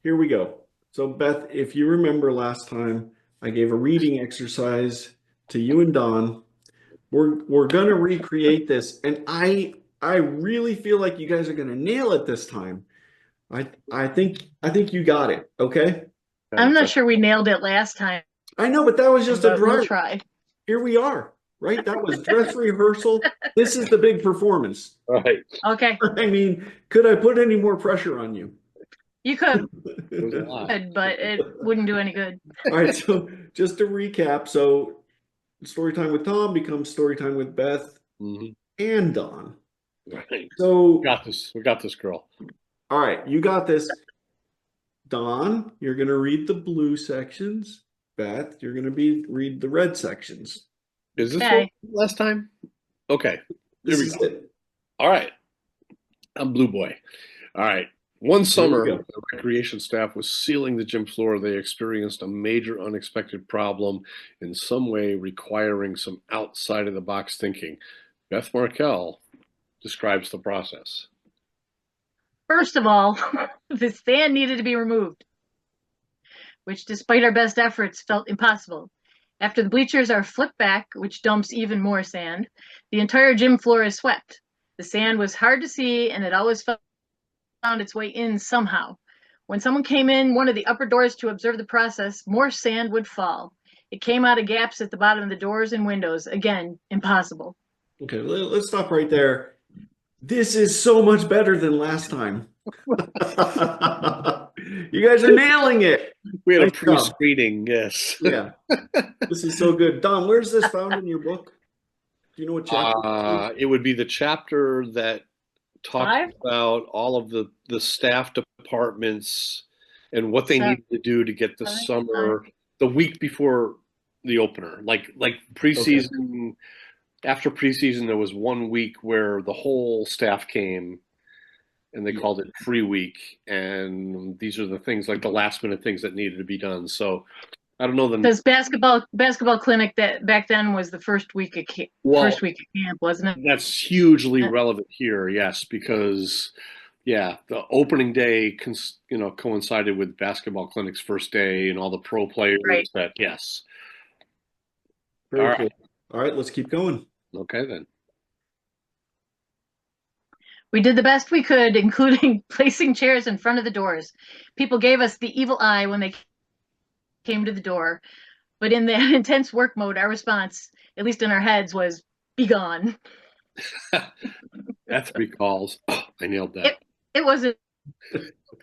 here we go. So Beth, if you remember last time, I gave a reading exercise to you and Don. We're gonna recreate this, and I really feel like you guys are gonna nail it this time. I think you got it. Okay. I'm not Benefit. sure we nailed it last time, I know, but that was just a but we'll dry. try. Here we are, right? That was dress rehearsal. This is the big performance. Right. Okay, I mean, could I put any more pressure on you? you could, It was a lot. but it wouldn't do any good. All right, so just to recap, so story time with Tom becomes story time with Beth Mhm. and Don. Right. So, We got this. We got this, girl. all right, you got this. Don, you're gonna read the blue sections. Beth, you're gonna read the red sections. Is this Okay. what last time? Okay. This Here we is go. it. All right. I'm Blue Boy. All right. One Here we summer, go. the recreation staff was sealing the gym floor. They experienced a major unexpected problem in some way requiring some outside of the box thinking. Beth Markell describes the process. First of all, the sand needed to be removed, which despite our best efforts felt impossible. After the bleachers are flipped back, which dumps even more sand, the entire gym floor is swept. The sand was hard to see and it always found its way in somehow. When someone came in one of the upper doors to observe the process, more sand would fall. It came out of gaps at the bottom of the doors and windows. Again, impossible. Okay, let's stop right there. This is so much better than last time. You guys are nailing it. We had a Nice job. pre-screening, yes. Yeah, this is so good. Don, where's this found in your book? Do you know what chapter? It would be the chapter that talks 5? about all of the staff departments and what they 7, needed to do to get the 5. summer the week before the opener. Like preseason, after preseason, there was 1 week where the whole staff came and they Yeah. called it free week. And these are the things like the last minute things that needed to be done. So I don't know the Because basketball clinic that back then was the first week of well, first week of camp, wasn't it? that's hugely relevant here, yes, because yeah, the opening day coincided with basketball clinic's first day and all the pro players Right. that yes. All Very right. cool. All right, let's keep going. Okay then. We did the best we could, including placing chairs in front of the doors. People gave us the evil eye when they came to the door, but in that intense work mode, our response, at least in our heads, was "Be gone." That's 3 calls. Oh, I nailed that. It was a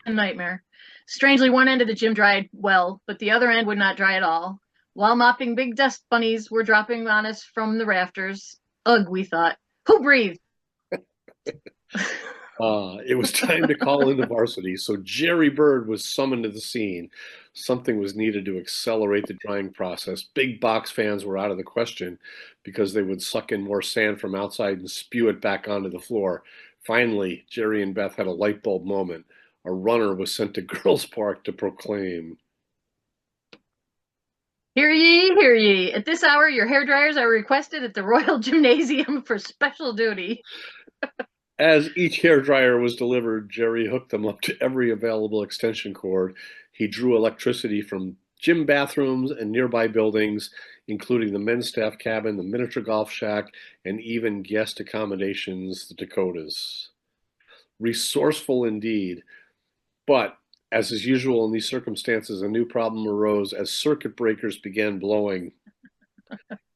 nightmare. Strangely, one end of the gym dried well, but the other end would not dry at all. While mopping, big dust bunnies were dropping on us from the rafters. Ugh, we thought. Who breathed? It was time to call into varsity, so Jerry Bird was summoned to the scene. Something was needed to accelerate the drying process. Big box fans were out of the question because they would suck in more sand from outside and spew it back onto the floor. Finally, Jerry and Beth had a light bulb moment. A runner was sent to Girls Park to proclaim. Hear ye, hear ye. At this hour, your hair dryers are requested at the Royal Gymnasium for special duty. As each hairdryer was delivered, Jerry hooked them up to every available extension cord. He drew electricity from gym bathrooms and nearby buildings, including the men's staff cabin, the miniature golf shack, and even guest accommodations, the Dakotas. Resourceful indeed, but as is usual in these circumstances, a new problem arose as circuit breakers began blowing.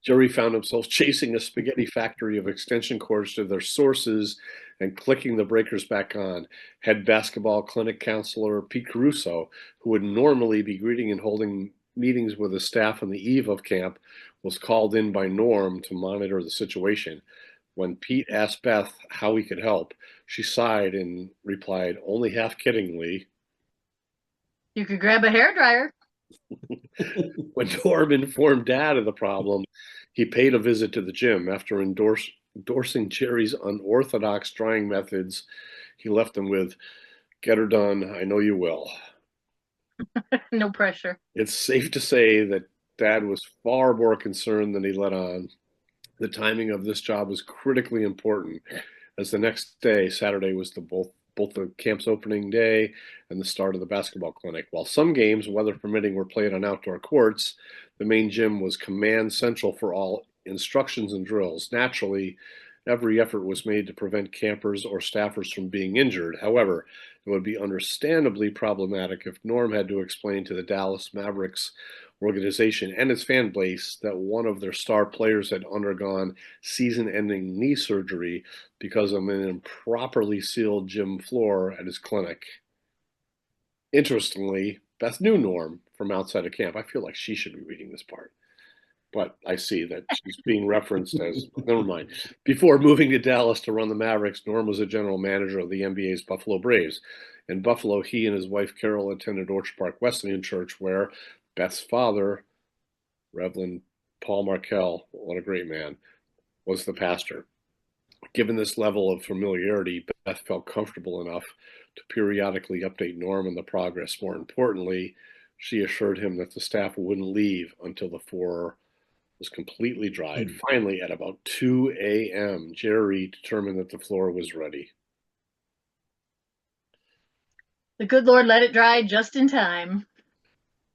Jerry found himself chasing a spaghetti factory of extension cords to their sources and clicking the breakers back on. Head basketball clinic counselor Pete Caruso, who would normally be greeting and holding meetings with the staff on the eve of camp, was called in by Norm to monitor the situation. When Pete asked Beth how he could help, she sighed and replied, only half kiddingly, You could grab a hair dryer. when Norm informed Dad of the problem, he paid a visit to the gym. After endorsing Jerry's unorthodox drying methods, he left them with, get her done, I know you will. No pressure. It's safe to say that Dad was far more concerned than he let on. The timing of this job was critically important, as the next day, Saturday, was both the camp's opening day and the start of the basketball clinic. While some games, weather permitting, were played on outdoor courts, the main gym was command central for all instructions and drills. Naturally, every effort was made to prevent campers or staffers from being injured. However, it would be understandably problematic if Norm had to explain to the Dallas Mavericks organization and its fan base that one of their star players had undergone season-ending knee surgery because of an improperly sealed gym floor at his clinic. Interestingly, Beth knew Norm from outside of camp. I feel like she should be reading this part, but I see that she's being referenced as, never mind. Before moving to Dallas to run the Mavericks, Norm was a general manager of the NBA's Buffalo Braves. In Buffalo, he and his wife Carol attended Orchard Park Wesleyan Church, where Beth's father, Reverend Paul Markell, what a great man, was the pastor. Given this level of familiarity, Beth felt comfortable enough to periodically update Norm on the progress. More importantly, she assured him that the staff wouldn't leave until the floor was completely dried. Finally, at about 2 a.m., Jerry determined that the floor was ready. The good Lord let it dry just in time,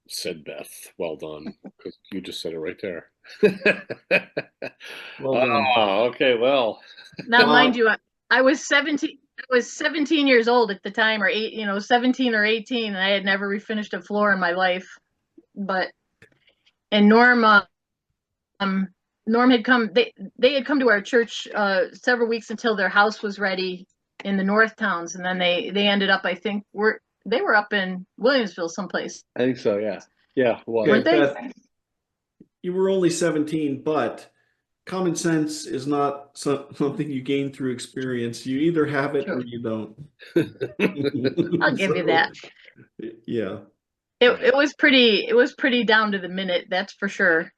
said Beth. Well done, because you just said it right there. Well done. Oh, okay, well. Now, mind you, I was 17. I was 17 years old at the time, or 17 or 18, and I had never refinished a floor in my life. And Norm had come. They had come to our church several weeks until their house was ready in the North Towns, and then they ended up. I think they were up in Williamsville someplace. I think so. Yeah. Yeah. Well, Weren't they? Beth, you were only 17, but common sense is not something you gain through experience. You either have it or you don't. I'll give you that. Yeah. It was pretty down to the minute, that's for sure.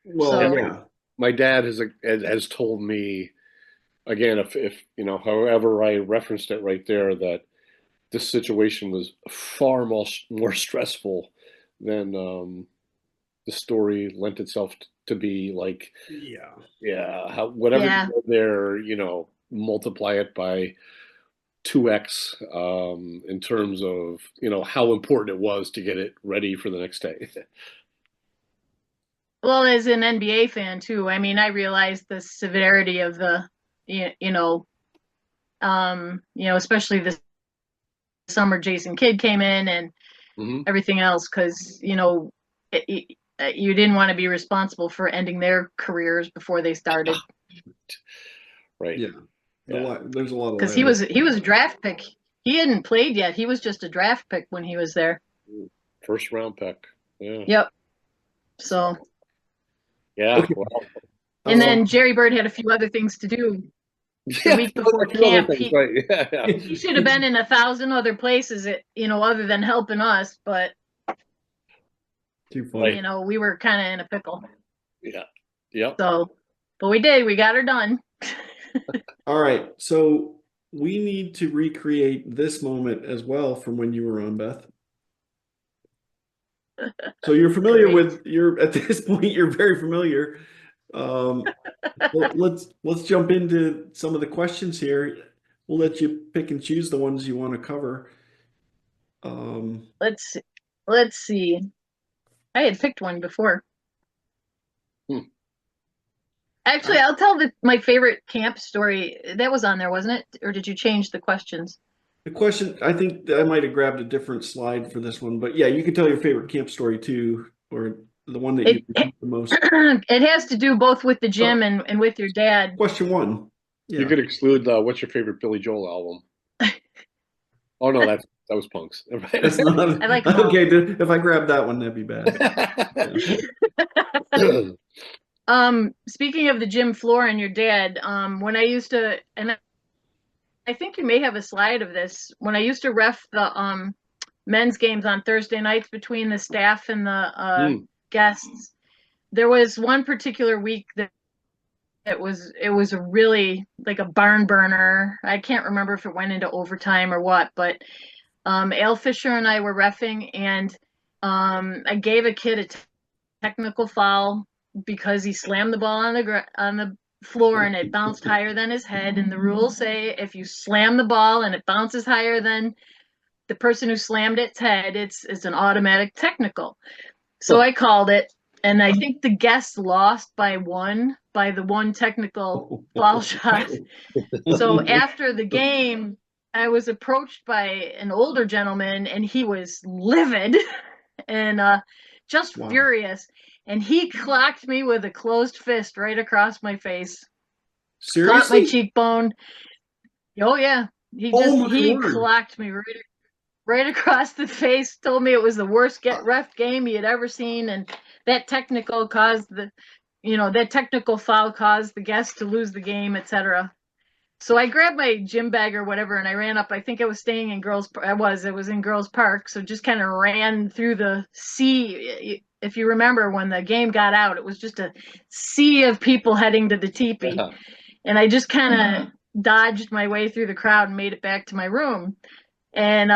Well, So, yeah. My dad has told me, again, if however I referenced it right there, that this situation was far more stressful than the story lent itself to be. Like, whatever Yeah. there, multiply it by 2x in terms of how important it was to get it ready for the next day. Well, as an NBA fan too, I mean, I realized the severity of the, especially the summer Jason Kidd came in and everything else, because you didn't want to be responsible for ending their careers before they started. Right. Yeah. There's a lot of because he was a draft pick. He hadn't played yet. He was just a draft pick when he was there. First round pick. Yeah. Yep. So. Yeah. Okay. Well, and then Jerry Bird had a few other things to do. The week before camp, he should have been in 1,000 other places, other than helping us. But too funny. We were kind of in a pickle. Yeah. Yep. So, but we did. We got her done. All right. So we need to recreate this moment as well from when you were on, Beth. So you're familiar at this point, you're very familiar. Let's jump into some of the questions here. We'll let you pick and choose the ones you want to cover. Let's see. I had picked one before. Actually, I'll tell my favorite camp story. That was on there, wasn't it? Or did you change the questions? The question, I think I might have grabbed a different slide for this one, but yeah, you can tell your favorite camp story too, or the one that you repeat the most. It has to do both with the gym and with your dad. Question one. Yeah. You could exclude what's your favorite Billy Joel album? Oh no, that was Punk's. That's not, I like them all. Okay, if I grab that one, that'd be bad. Speaking of the gym floor and your dad, when I used to, and I think you may have a slide of this, when I used to ref the men's games on Thursday nights between the staff and the guests, there was one particular week that it was a really like a barn burner. I can't remember if it went into overtime or what, but Al Fisher and I were reffing, and I gave a kid a technical foul because he slammed the ball on the floor and it bounced higher than his head. And the rules say if you slam the ball and it bounces higher than the person who slammed its head, it's an automatic technical. So I called it, and I think the guests lost by the one technical foul shot. So after the game, I was approached by an older gentleman, and he was livid and just furious. And he clocked me with a closed fist right across my face. Seriously? Caught my cheekbone. Oh yeah. He clocked me right across the face, told me it was the worst ref game he had ever seen, and that technical foul caused the guests to lose the game, etc. So I grabbed my gym bag or whatever, and I ran up. I think I was staying in it was in Girls Park, so just kind of ran through the sea. If you remember when the game got out, it was just a sea of people heading to the teepee. And I just kind of dodged my way through the crowd and made it back to my room. And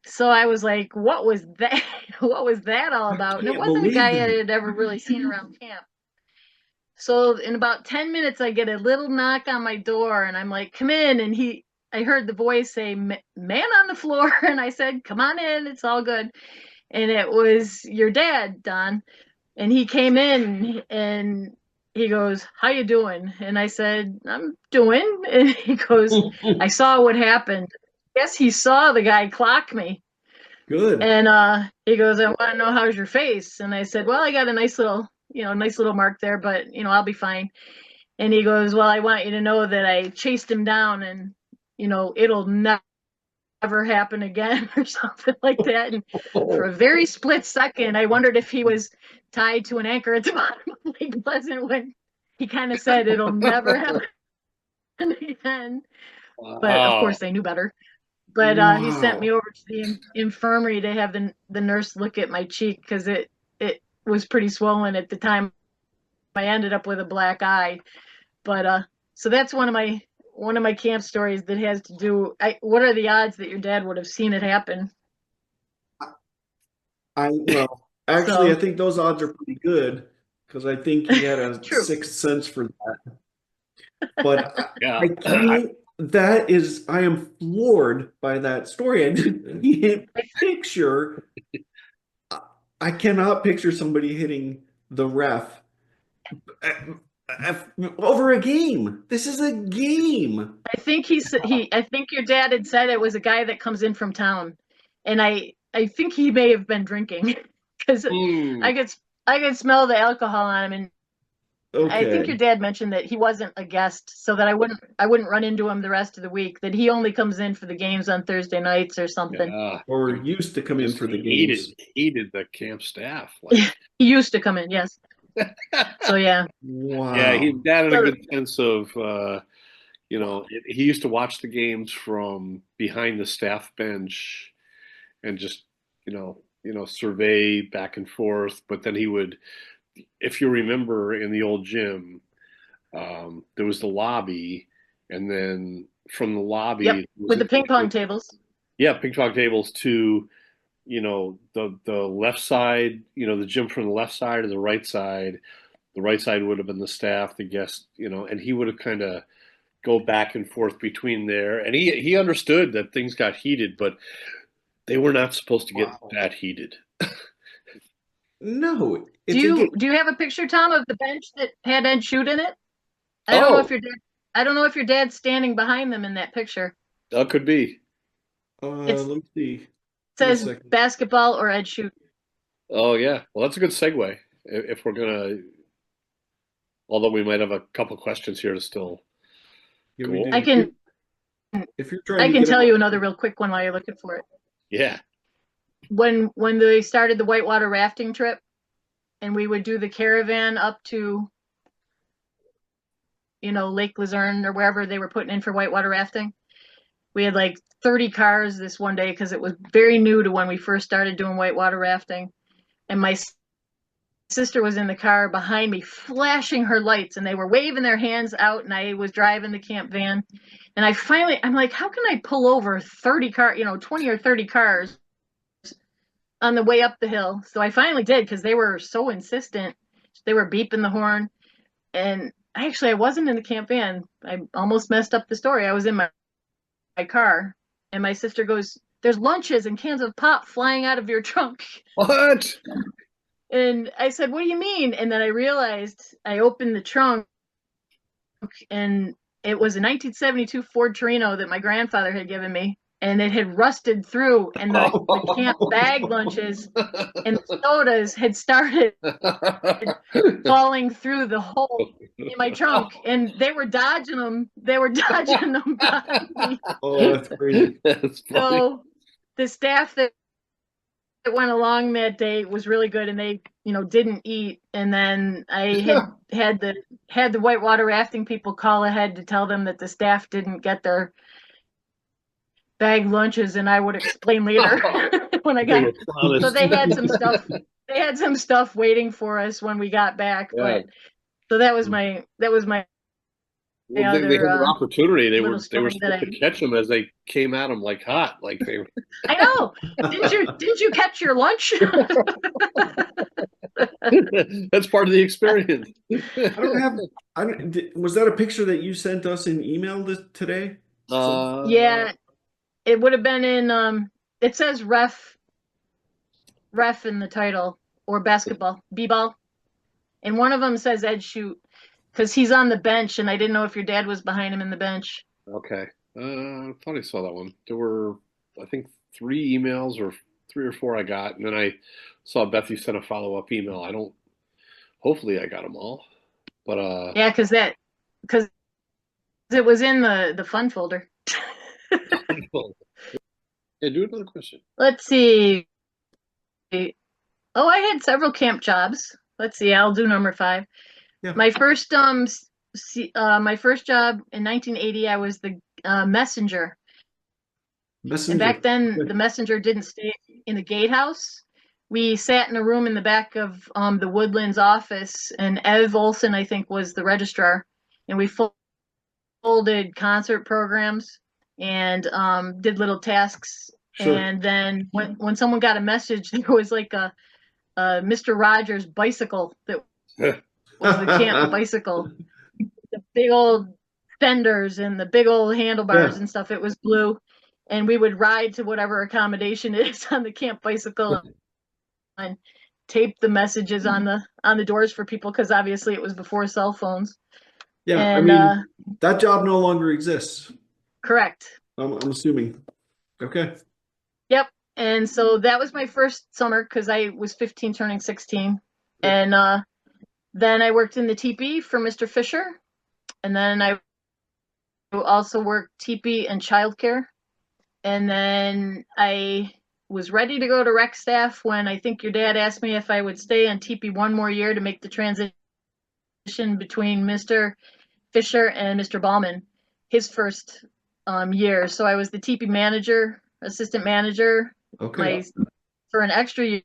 so I was like, what was that? What was that all about? And it wasn't a guy I had ever really seen around camp. So in about 10 minutes, I get a little knock on my door, and I'm like, come in. And I heard the voice say, man on the floor. And I said, come on in, it's all good. And it was your dad, Don. And he came in and he goes, how you doing? And I said, I'm doing. And he goes, I saw what happened. Guess he saw the guy clock me. Good. And he goes, I want to know how's your face. And I said, well, I got a nice little mark there, but I'll be fine. And he goes, well, I want you to know that I chased him down, and it'll never happen again, or something like that. And for a very split second, I wondered if he was tied to an anchor at the bottom of Lake Pleasant when he kind of said it'll never happen again. Wow. But of course they knew better. But he sent me over to the infirmary to have the nurse look at my cheek, because it was pretty swollen at the time. I ended up with a black eye. But so that's one of my camp stories that has to do. What are the odds that your dad would have seen it happen? Actually, I think those odds are pretty good, because I think he had a sixth sense for that. But yeah. I am floored by that story. I cannot picture somebody hitting the ref over a game. This is a game. I think I think your dad had said it was a guy that comes in from town, and I think he may have been drinking, because I could smell the alcohol on him. And okay. I think your dad mentioned that he wasn't a guest, so that I wouldn't run into him the rest of the week, that he only comes in for the games on Thursday nights or something. Yeah. Or used to come in for the games. Hated the camp staff. He used to come in, yes. So yeah. Wow. Yeah, his dad had a good sense of, he used to watch the games from behind the staff bench and just, survey back and forth. But then he would, if you remember in the old gym, there was the lobby, and then from the lobby with the ping pong tables. Yeah, ping pong tables to the left side, the gym from the left side or the right side. The right side would have been the staff, the guest, and he would have kind of go back and forth between there. And he understood that things got heated, but they were not supposed to get that heated. No. Do you have a picture, Tom, of the bench that had Ed Shoot in it? I don't know if your dad's standing behind them in that picture. That could be. Let me see. It says basketball or Ed Shoot. Oh yeah. Well, that's a good segue. If we're gonna, although we might have a couple questions here to still. I can tell you another real quick one while you're looking for it. Yeah. When they started the whitewater rafting trip, and we would do the caravan up to, Lake Luzerne or wherever they were putting in for whitewater rafting, we had like 30 cars this one day, because it was very new to when we first started doing whitewater rafting. And my sister was in the car behind me flashing her lights, and they were waving their hands out, and I was driving the camp van. And I'm like, how can I pull over 20 or 30 cars on the way up the hill? So I finally did, because they were so insistent. They were beeping the horn, and I wasn't in the camp van. I almost messed up the story. I was in my car, and my sister goes, "There's lunches and cans of pop flying out of your trunk." What? And I said, "What do you mean?" And then I realized, I opened the trunk, and it was a 1972 Ford Torino that my grandfather had given me, and it had rusted through, and the camp bag lunches and the sodas had started falling through the hole in my trunk, and they were dodging them. They were dodging them behind me. Oh, that's crazy. That's funny. So the staff that went along that day was really good, and they, didn't eat. And then I had the whitewater rafting people call ahead to tell them that the staff didn't get their bag lunches, and I would explain later when I got. So they had some stuff. They had some stuff waiting for us when we got back. Yeah. But so that was my Well, they had an opportunity. They were story supposed to catch them as they came at them like hot. Like they were. I know. Didn't you catch your lunch? That's part of the experience. Was that a picture that you sent us in email today? Yeah, it would have been in it says ref in the title, or basketball, b-ball. And one of them says Ed Shoot, because he's on the bench, and I didn't know if your dad was behind him in the bench. Okay. I thought I saw that one. There were, I think, 3 emails or 3 or 4 I got, and then I saw Bethy sent a follow-up email. Hopefully I got them all. But yeah, because it was in the fun folder. Yeah, do another question. Let's see. Oh, I had several camp jobs. Let's see. I'll do number 5. Yeah. My first job in 1980, I was the messenger. And back then, the messenger didn't stay in the gatehouse. We sat in a room in the back of the Woodlands office, and Ev Olson, I think, was the registrar. And we folded concert programs and did little tasks. Sure. And then when someone got a message, there was like a Mr. Rogers bicycle that was the camp bicycle. The big old fenders and the big old handlebars and stuff. It was blue. And we would ride to whatever accommodation it is on the camp bicycle and tape the messages on the doors for people, because obviously it was before cell phones. Yeah, and, I mean, that job no longer exists. Correct. I'm assuming. Okay. Yep. And so that was my first summer, because I was 15 turning 16. And then I worked in the teepee for Mr. Fisher. And then I also worked teepee and childcare. And then I was ready to go to rec staff when I think your dad asked me if I would stay on teepee one more year to make the transition between Mr. Fisher and Mr. Ballman, his first year. So I was the teepee manager, assistant manager, for an extra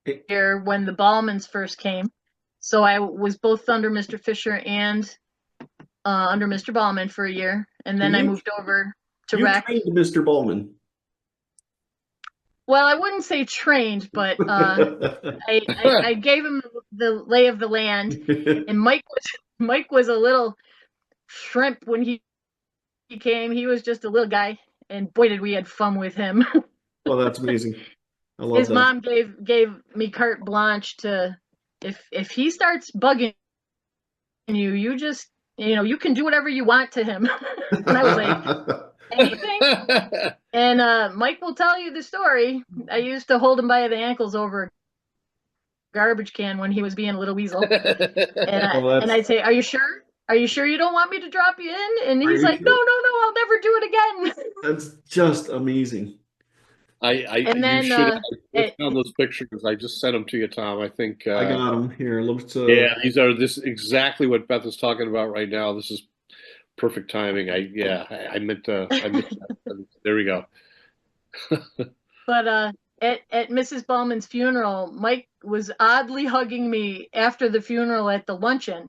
year when the Ballmans first came. So I was both under Mr. Fisher and under Mr. Ballman for a year, and then I moved over to rec. You trained Mr. Ballman. Well, I wouldn't say trained, but I gave him the lay of the land. And Mike was a little shrimp when he came. He was just a little guy, and boy, did we had fun with him. Well, that's amazing. I love His that. mom gave me carte blanche to, if he starts bugging you, you just, you can do whatever you want to him. And I was like, anything? And Mike will tell you the story. I used to hold him by the ankles over a garbage can when he was being a little weasel. And I'd say, are you sure? Are you sure you don't want me to drop you in? And he's like, no, I'll never do it again. That's just amazing. You should have found those pictures. I just sent them to you, Tom. I think I got them here. Yeah, this exactly what Beth is talking about right now. This is perfect timing. I meant that. There we go. But at Mrs. Ballman's funeral, Mike was oddly hugging me after the funeral at the luncheon.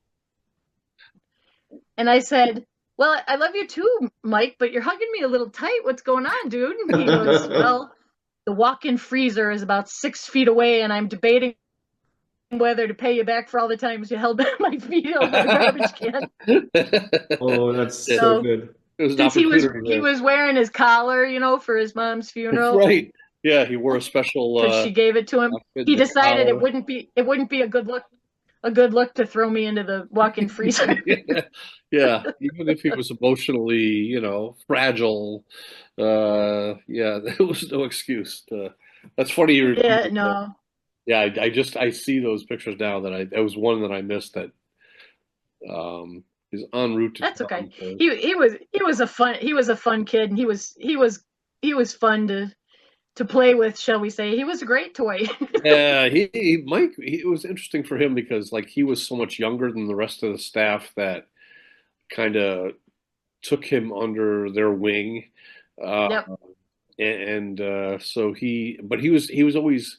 And I said, well, I love you too, Mike, but you're hugging me a little tight. What's going on, dude? And he goes, well, the walk-in freezer is about 6 feet away, and I'm debating whether to pay you back for all the times you held my feet over the garbage can. Oh, that's so So good. It was an since he opportunity. was wearing his collar, for his mom's That's funeral, right. Yeah, he wore a special because she gave it to him. outfit, He the decided collar. it wouldn't be a good look to throw me into the walk-in freezer. Yeah, even if he was emotionally, fragile, yeah, there was no excuse. That's funny you repeat Yeah, it. no, Yeah, I see those pictures now that was one that I missed that is en route to that's town. okay. He was a fun kid, and he was fun to play with, shall we say. He was a great toy. Yeah, Mike, it was interesting for him because like he was so much younger than the rest of the staff that kind of took him under their wing. Uh, Yep. and so he was always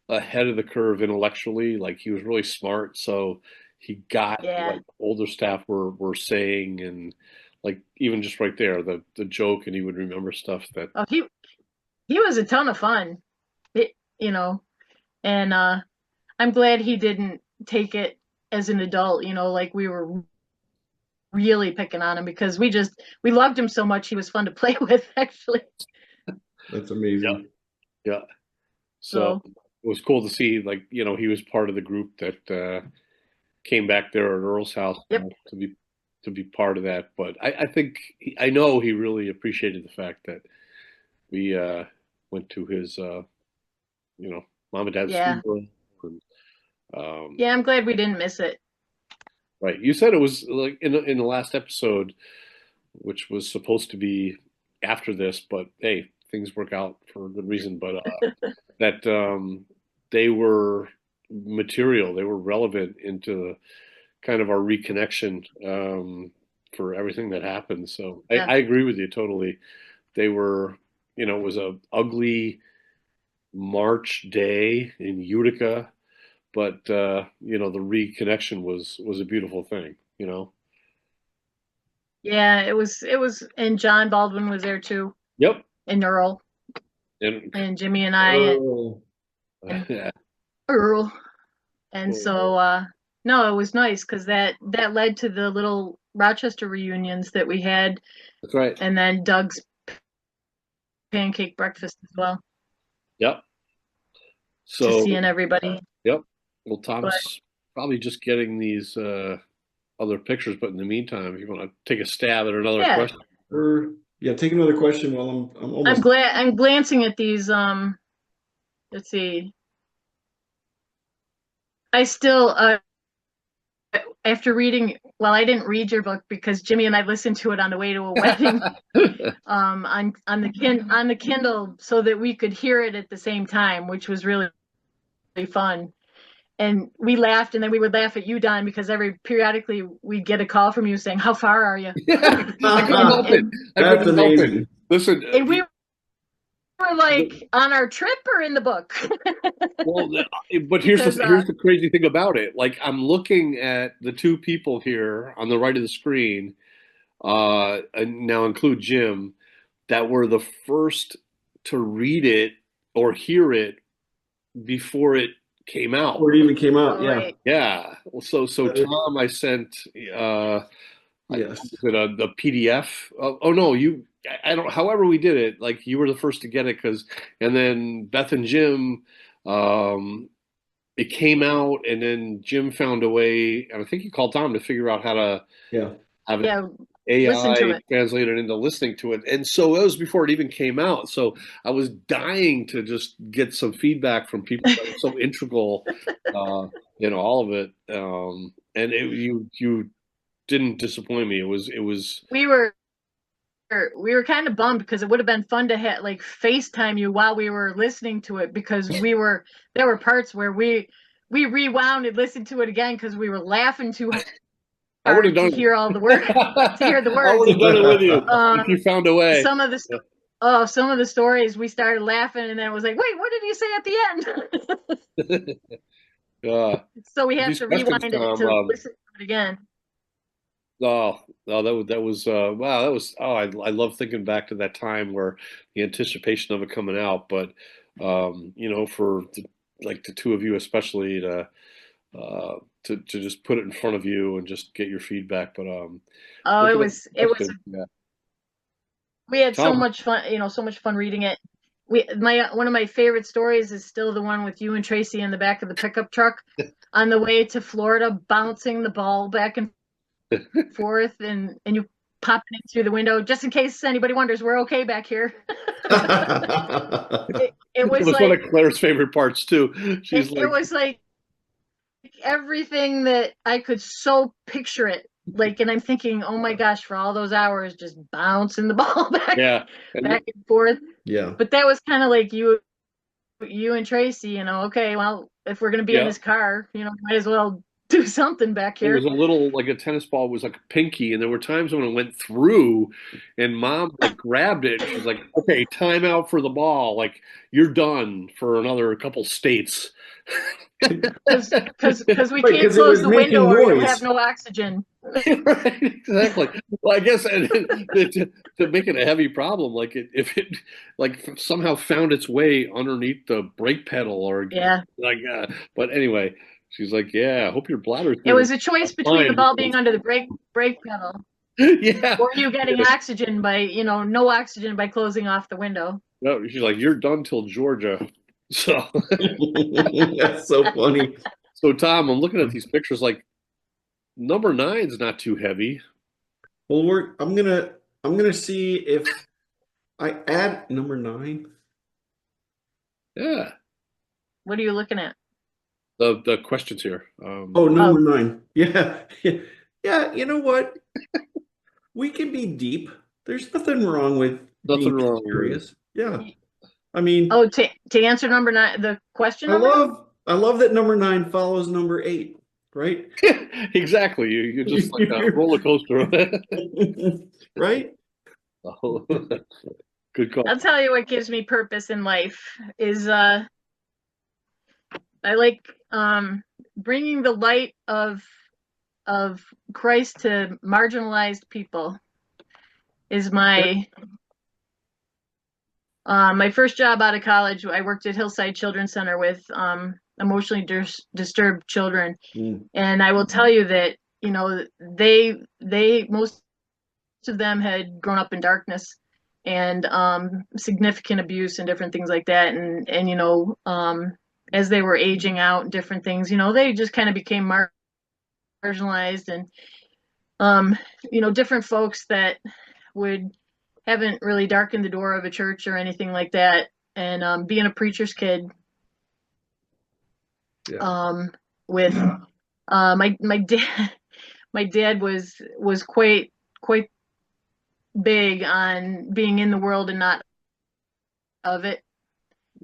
ahead of the curve intellectually. Like he was really smart, so he got Yeah. what older staff were saying, and like even just right there, the joke, and he would remember stuff that. Oh, he was a ton of fun. It, you know, and I'm glad he didn't take it as an adult. Like we were really picking on him, because we loved him so much. He was fun to play with, actually. That's Yeah, amazing. yeah. So So it was cool to see, like, he was part of the group that came back there at Earl's house yep. to be part of that. But I think I know he really appreciated the fact that we went to his mom and dad's Yeah. funeral. And, um, Yeah, I'm glad we didn't miss it. right. You said it was like in the last episode, which was supposed to be after this, but hey, things work out for a good reason. But that they were material, they were relevant into kind of our reconnection for everything that happened. So Yeah. I agree with you totally. They were, it was a ugly March day in Utica, but the reconnection was a beautiful thing. Yeah, it was, and John Baldwin was there too, Yep. and Earl, And and Jimmy and I, Oh, and yeah. Earl. And so no, it was nice, because that led to the little Rochester reunions that we had, That's right. and then Doug's pancake breakfast as well, Yep. to So, seeing everybody. yep. Well, But Tom's probably just getting these other pictures, but in the meantime, if you want to take a stab at another yeah, question. yeah, take another question while I'm I'm almost. glad I'm glancing at these. Let's see. I still after reading, well, I didn't read your book because Jimmy and I listened to it on the way to a wedding, on the Kindle, so that we could hear it at the same time, which was really, really fun. And we laughed, and then we would laugh at you, Don, because periodically we'd get a call from you saying, "How far are you?" I couldn't help it. I That's couldn't help it. amazing. Listen, And we were like, on our trip or in the book? well, but here's Because the crazy thing about it. Like I'm looking at the two people here on the right of the screen, and now include Jim, that were the first to read it or hear it before it came out. Before it even came out, oh, yeah. right. Yeah. Well, so Tom, I sent Yes. the PDF. Oh no, I don't. However we did it, like you were the first to get it and then Beth and Jim, it came out, and then Jim found a way, and I think he called Tom to figure out how to Yeah. have it Yeah, listen to AI it. translated into listening to it. And so it was before it even came out. So I was dying to just get some feedback from people that were so integral in all of it. And you didn't disappoint me. It was We were kind of bummed, because it would have been fun to like FaceTime you while we were listening to it, because there were parts where we rewound and listened to it again, because we were laughing too I would have hard to done hear all the words. To hear the I would words. have done it with you if you found a way. Some of the stories, we started laughing, and then it was like, wait, what did he say at the end? So we have These to questions, rewind it Tom. to listen to it again. Oh, that was wow. That was I love thinking back to that time where the anticipation of it coming out. But for like the two of you especially to just put it in front of you and just get your feedback. But Oh, looking at the it was, question, yeah. we had so Tom, much fun, so much fun reading it. One of my favorite stories is still the one with you and Tracy in the back of the pickup truck on the way to Florida, bouncing the ball back and forth, and you popping it through the window, just in case anybody wonders, we're okay back here. It that was was one of like, Claire's favorite parts too. She's it like, was like everything that I could so picture it. Like, and I'm thinking, oh my gosh, for all those hours, just bouncing the ball yeah, back and forth. Yeah. But that was kind of like you and Tracy, okay, well, if we're going to be in yeah. this car, might as well do something back It was here. a little like a tennis ball was like a pinky, and there were times when it went through, and Mom like grabbed it, and she's like, "Okay, time out for the ball. Like you're done for another couple states." Because we Right, can't because it close was the window making or you'll have noise. no oxygen. Right, exactly. Well, I guess and to make it a heavy problem, like if it like somehow found its way underneath the brake pedal or Yeah. like, but anyway, she's like, "Yeah, I hope your bladder's It doing was a choice between the fine." ball being under the brake pedal Yeah. or you getting oxygen by, no oxygen by closing off the window. No, she's like, "You're done till Georgia." So, That's so funny. so Tom, I'm looking at these pictures. Like number nine's not too heavy. Well, I'm gonna see if I add number 9. Yeah, What are you looking at? the questions here. Oh, Oh, number 9. Yeah. Yeah, you know what? We can be deep. There's nothing wrong with Nothing being wrong with serious. Yeah. I mean, oh, to answer number 9, the question number 9? I love that number 9 follows number 8, right? it. Exactly. You're just like a roller coaster. Right? Oh, good call. I'll tell you what gives me purpose in life is I like bringing the light of Christ to marginalized people is my first job out of college. I worked at Hillside Children's Center with emotionally disturbed children, Mm. and I will tell you that they most of them had grown up in darkness and significant abuse and different things like that, and as they were aging out and different things, they just kind of became marginalized, and different folks that would haven't really darkened the door of a church or anything like that. And being a preacher's kid, Yeah. with my dad, my dad was quite big on being in the world and not of it,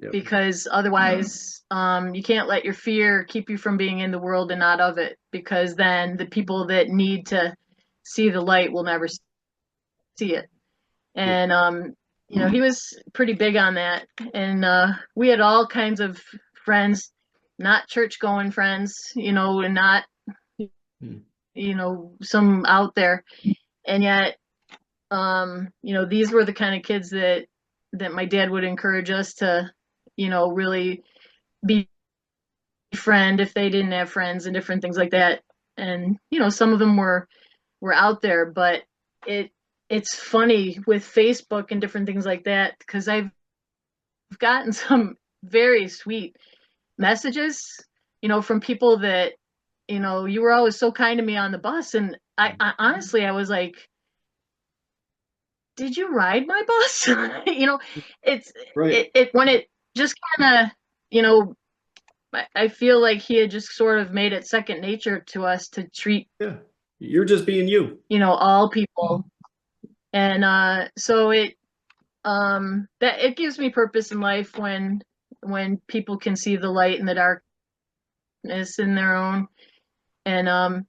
Yep. because otherwise you can't let your fear keep you from being in the world and not of it, because then the people that need to see the light will never see it. And he was pretty big on that, and we had all kinds of friends, not church going friends, and not Mm. some out there, and yet these were the kind of kids that my dad would encourage us to really be friend if they didn't have friends and different things like that. And some of them were out there, but it's funny with Facebook and different things like that, because I've gotten some very sweet messages, from people that, you were always so kind to me on the bus. And I honestly, I was like, did you ride my bus? It's Right. it when it just kind of, I feel like he had just sort of made it second nature to us to treat, Yeah. You're just being you. all people. And so that it gives me purpose in life when people can see the light in the darkness in their own. And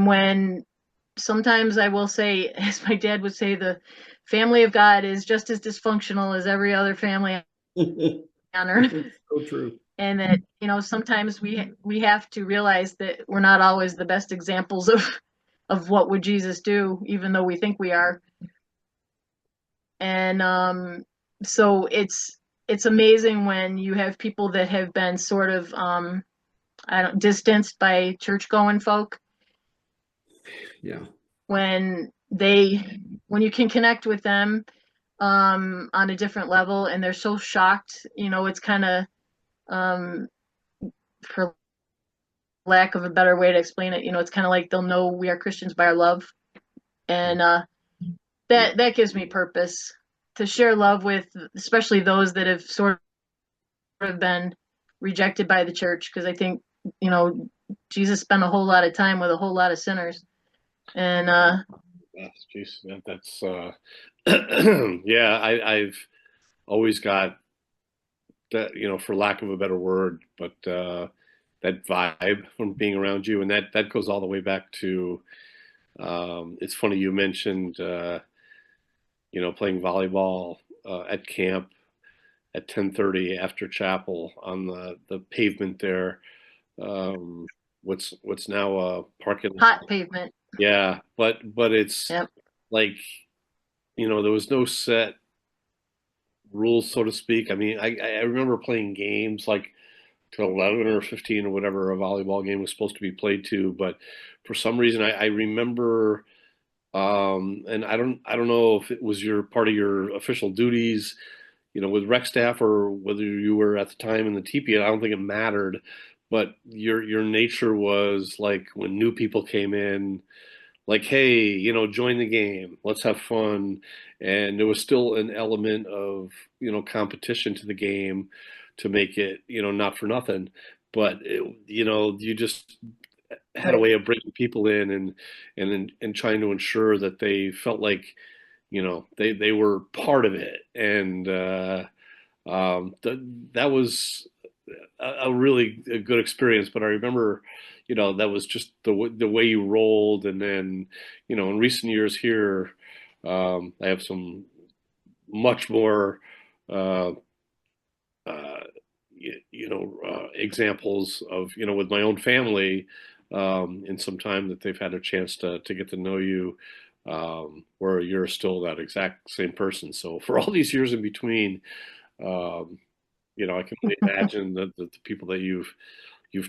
when sometimes I will say, as my dad would say, the family of God is just as dysfunctional as every other family on earth. So true. And that, sometimes we have to realize that we're not always the best examples of what would Jesus do, even though we think we are. And so it's it's amazing when you have people that have been sort of distanced by church-going folk. Yeah. When you can connect with them on a different level, and they're so shocked, it's kind of, for lack of a better way to explain it, it's kind of like they'll know we are Christians by our love, and that gives me purpose to share love with, especially those that have sort of been rejected by the church, because I think Jesus spent a whole lot of time with a whole lot of sinners, and Geez, that's yeah. I've always got that, for lack of a better word, but that vibe from being around you, and that goes all the way back to. It's funny you mentioned, playing volleyball at camp at 10:30 after chapel on the pavement there. What's now a parking lot. hot pavement. Yeah, but it's Yep. like, there was no set rules, so to speak. I mean, I remember playing games like to 11 or 15 or whatever a volleyball game was supposed to be played to, but for some reason I remember, and I don't know if it was your part of your official duties, with rec staff, or whether you were at the time in the teepee. I don't think it mattered, but your nature was like when new people came in, like, hey, join the game, let's have fun. And there was still an element of, competition to the game to make it, not for nothing. But you just had a way of bringing people in, and trying to ensure that they felt like, they were part of it. And that was a really good experience. But I remember, that was just the way you rolled. And then, in recent years here, I have some much more, uh, uh, examples of, with my own family, in some time that they've had a chance to get to know you, where you're still that exact same person. So for all these years in between, um, I can only imagine the people that you've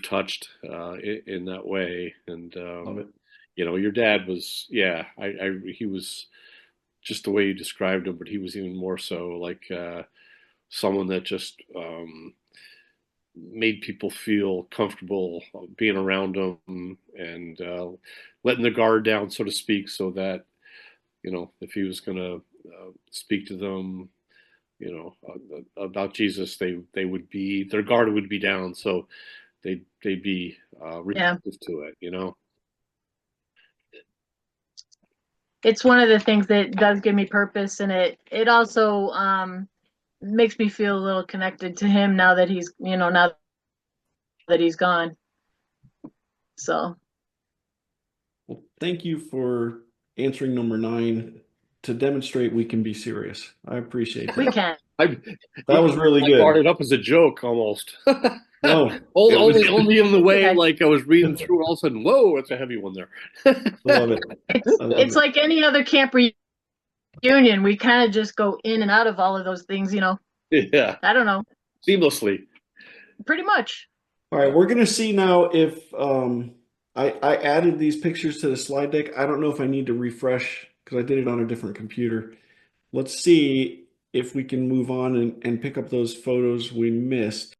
touched in that way. And Love it. your dad was, yeah, he was just the way you described him, but he was even more so like someone that just made people feel comfortable being around them, and letting the guard down, so to speak, so that if he was going to speak to them, about Jesus, they would be, their guard would be down, so they'd be Yeah. receptive to it. It's one of the things that does give me purpose, and it also makes me feel a little connected to him now that he's gone. So Well, thank you for answering number 9 to demonstrate we can be serious. I appreciate we that. can. That was really I brought good. it up as a joke almost. No, it only, was- only in the way, Okay. like I was reading through, all of a sudden, whoa, it's a heavy one there. I love it. I love It's it. like any other camp reunion. We kind of just go in and out of all of those things, Yeah, I don't know. seamlessly. Pretty much. All right, we're gonna see now if I added these pictures to the slide deck. I don't know if I need to refresh because I did it on a different computer. Let's see if we can move on and pick up those photos we missed.